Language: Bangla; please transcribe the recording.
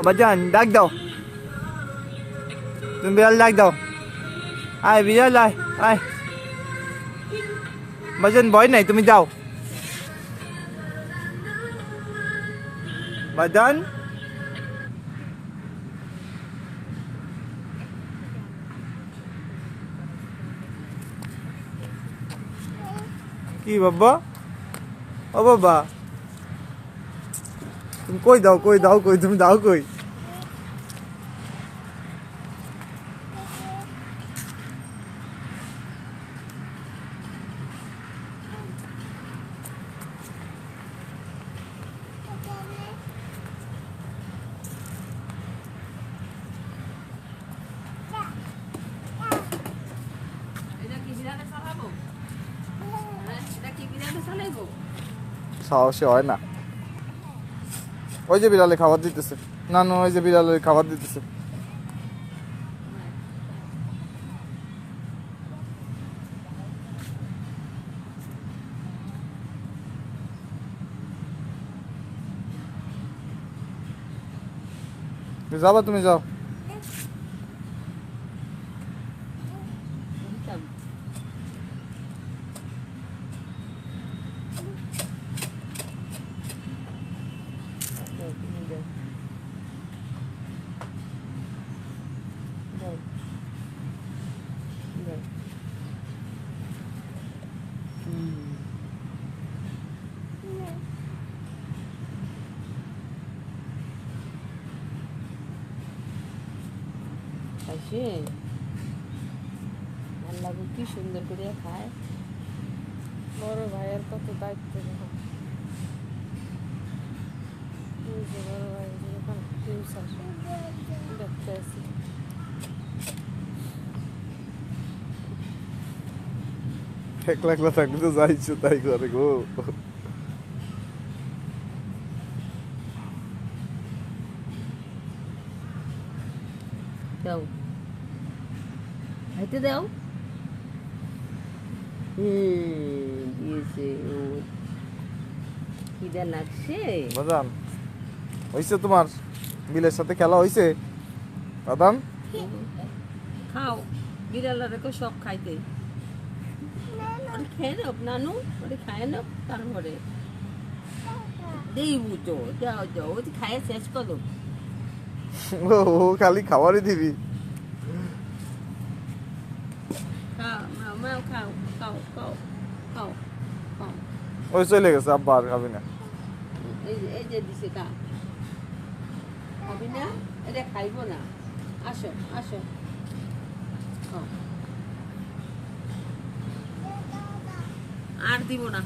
বাজান ডাক দাও, তুমি বিড়াল ডাক দাও, আয় বিড়াল আয় আয়। বাজান ভয় নাই, তুমি যাও। বাজান কি বাবা, ও বাবা তুমি কই দাও, কই দাও, কই তুমি দাও কই? সাহসী হয় না। ওই যে বিড়ালে খাবার দিতেছে, নানু ওই যে বিড়ালে খাবার দিতেছে। যাবা তুমি যাও। আল্লাহ কি সুন্দর করে খায়। বড় ভাইয়ের কত দায়িত্ব বড় ভাই যখন দেখতে আসি। একলা একলা থাকলে তো যাইছো তাই করে গো। দাও খাইতে দাও। দিয়েছে খিদা লাগছে। বাদাম হইছে তোমার বিলের সাথে খেলা হইছে? বাদাম খাও, বিড়াল রেখো সব খাইতে। খেয়ে নাও নানু, ওটা খায় নাও তারপরে দেবো তো। যাও যাও, ওটি খাইয়ে শেষ করো। ও খালি খাবারই দিবি। খাও মাও, খাও খাও খাও খাও খাও। ওই চলে গেছে, আব্বা আর খাবি না। এই যে দিছে কা খাবি না, এটা খাইব না। আসো আসো, আর দিব না।